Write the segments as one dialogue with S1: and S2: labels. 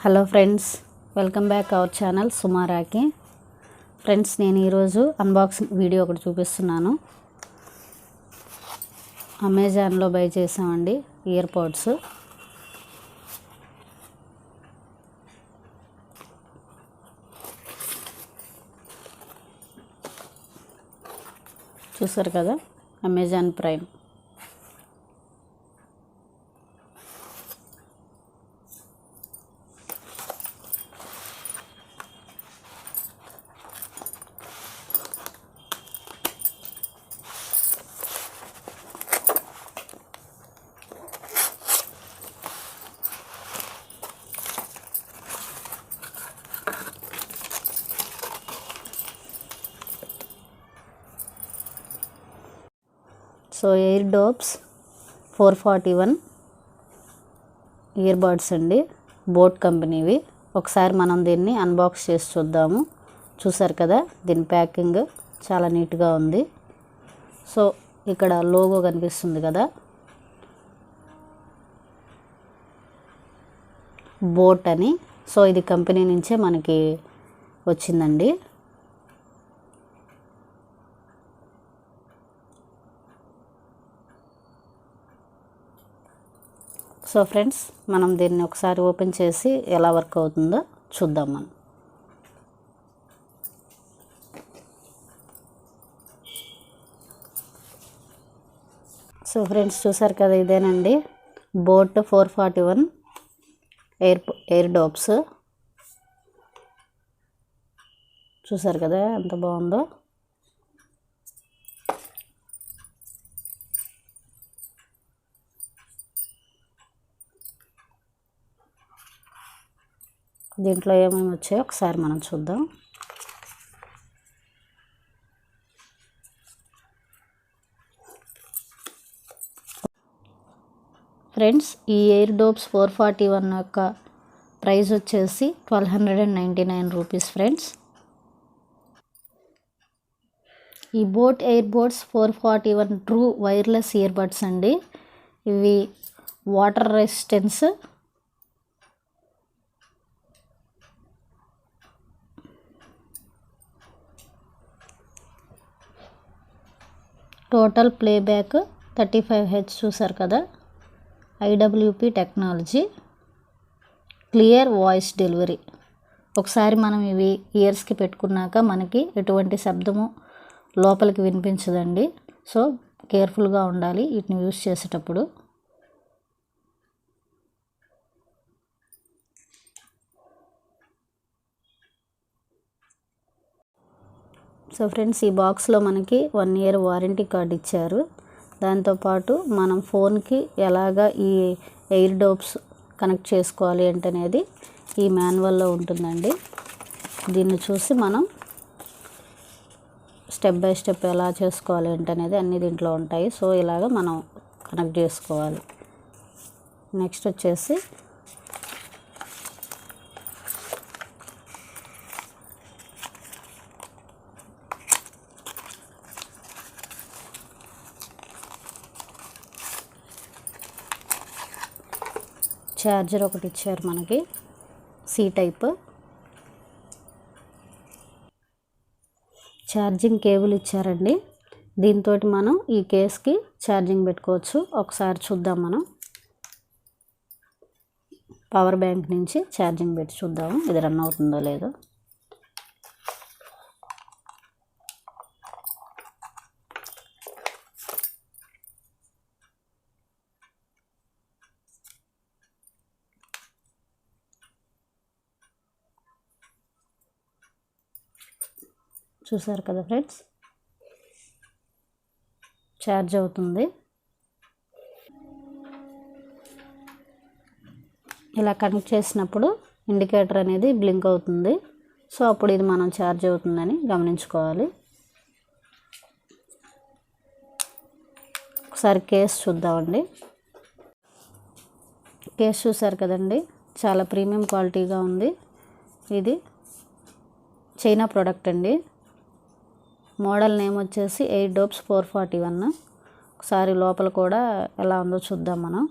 S1: Hello friends, welcome back our channel సుమారాకి. Friends, నేను ఈరోజు అన్బాక్సింగ్ వీడియో ఒకటి చూపిస్తున్నాను. అమెజాన్లో బై చేసామండి ఇయర్ పోడ్స్. చూసారు కదా, Amazon Prime. So Airdopes 441 ear buds అండి, బోట్ కంపెనీవి. ఒకసారి మనం దీన్ని అన్బాక్స్ చేసి చూద్దాము. చూసారు కదా, దీని ప్యాకింగ్ చాలా నీట్గా ఉంది. సో ఇక్కడ లోగో కనిపిస్తుంది కదా, బోట్ అని. సో ఇది కంపెనీ నుంచే మనకి వచ్చిందండి. సో ఫ్రెండ్స్, మనం దీన్ని ఒకసారి ఓపెన్ చేసి ఎలా వర్క్ అవుతుందో చూద్దాం మనం. సో ఫ్రెండ్స్, చూసారు కదా, ఇదేనండి బోట్ 441 ఎయిర్డోప్స్. చూసారు కదా ఎంత బాగుందో. దీంట్లో ఏమేమి వచ్చాయో ఒకసారి మనం చూద్దాం. ఫ్రెండ్స్, ఈ ఎయిర్డోప్స్ 441 యొక్క ప్రైస్ వచ్చేసి 1299 రూపీస్ ఫ్రెండ్స్. ఈ Boat Airdopes 441 true wireless ear buds అండి. ఇవి water resistance, total playback 35 Hz. చూసారు కదా, IWP technology, clear voice delivery. ఒకసారి మనం ఇవి ఇయర్స్కి పెట్టుకున్నాక మనకి ఎటువంటి శబ్దము లోపలికి వినిపించదండి. సో కేర్ఫుల్గా ఉండాలి వీటిని యూస్ చేసేటప్పుడు. సో ఫ్రెండ్స్, ఈ బాక్స్లో మనకి 1 year వారంటీ కార్డ్ ఇచ్చారు. దాంతోపాటు మనం ఫోన్కి ఎలాగా ఈ ఎయిర్డోప్స్ కనెక్ట్ చేసుకోవాలి ఏంటనేది ఈ మాన్యువల్లో ఉంటుందండి. దీన్ని చూసి మనం స్టెప్ బై స్టెప్ ఎలా చేసుకోవాలి ఏంటనేది అన్నీ దీంట్లో ఉంటాయి. సో ఇలాగ మనం కనెక్ట్ చేసుకోవాలి. నెక్స్ట్ వచ్చేసి ఛార్జర్ ఒకటి ఇచ్చారు మనకి, సి టైప్. ఛార్జింగ్ కేబుల్ ఇచ్చారండి. దీంతో మనం ఈ కేస్కి ఛార్జింగ్ పెట్టుకోవచ్చు. ఒకసారి చూద్దాం మనం. పవర్ బ్యాంక్ నుంచి ఛార్జింగ్ పెట్టి చూద్దాము ఇది రన్ అవుతుందో లేదో. చూసారు కదా ఫ్రెండ్స్, ఛార్జ్ అవుతుంది. ఇలా కనెక్ట్ చేసినప్పుడు ఇండికేటర్ అనేది బ్లింక్ అవుతుంది. సో అప్పుడు ఇది మనం ఛార్జ్ అవుతుందని గమనించుకోవాలి. ఒకసారి కేస్ చూద్దామండి. కేస్ చూసారు కదండి, చాలా ప్రీమియం క్వాలిటీగా ఉంది. ఇది చైనా ప్రోడక్ట్ అండి. మోడల్ నేమ్ వచ్చేసి ఎయిర్డోప్స్ 441. ఒకసారి లోపల కూడా ఎలా ఉందో చూద్దాం మనం.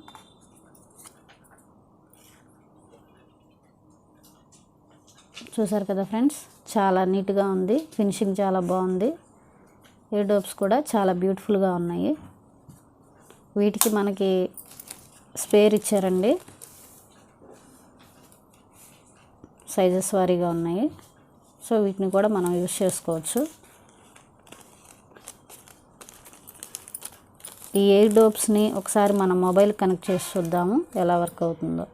S1: చూసారు కదా ఫ్రెండ్స్, చాలా నీట్గా ఉంది, ఫినిషింగ్ చాలా బాగుంది. ఇయర్ డోప్స్ కూడా చాలా బ్యూటిఫుల్గా ఉన్నాయి. వీటికి మనకి స్పేర్ ఇచ్చారండి, సైజెస్ వారీగా ఉన్నాయి. సో వీటిని కూడా మనం యూజ్ చేసుకోవచ్చు. ఈ ఎయిర్ డోప్స్ని ఒకసారి మనం మొబైల్ కనెక్ట్ చేసి చూద్దాము ఎలా వర్క్ అవుతుందో.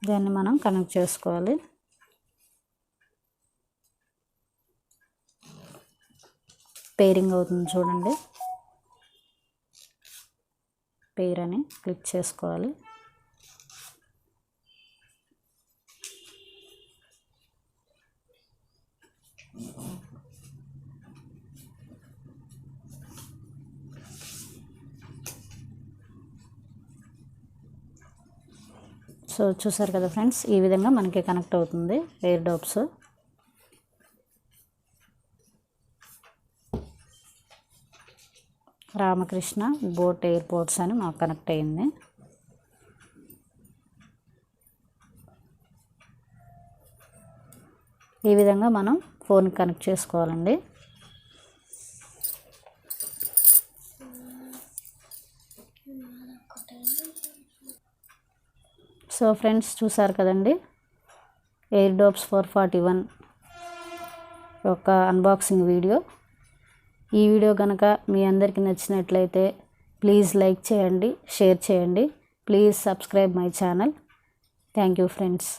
S1: దాన్ని మనం కనెక్ట్ చేసుకోవాలి. పేరింగ్ అవుతుంది చూడండి. పేర్ అని క్లిక్ చేసుకోవాలి. సో చూసారు కదా ఫ్రెండ్స్, ఈ విధంగా మనకి కనెక్ట్ అవుతుంది air dopes. Ramakrishna boat airports అని మాకు కనెక్ట్ అయ్యింది. ఈ విధంగా మనం ఫోన్ కనెక్ట్ చేసుకోవాలండి. సో ఫ్రెండ్స్ చూసారు కదండి, ఎయిర్ డోప్స్ 441 యొక్క అన్బాక్సింగ్ వీడియో. ఈ వీడియో కనుక మీ అందరికీ నచ్చినట్లయితే ప్లీజ్ లైక్ చేయండి, షేర్ చేయండి. Please subscribe my channel. Thank you friends.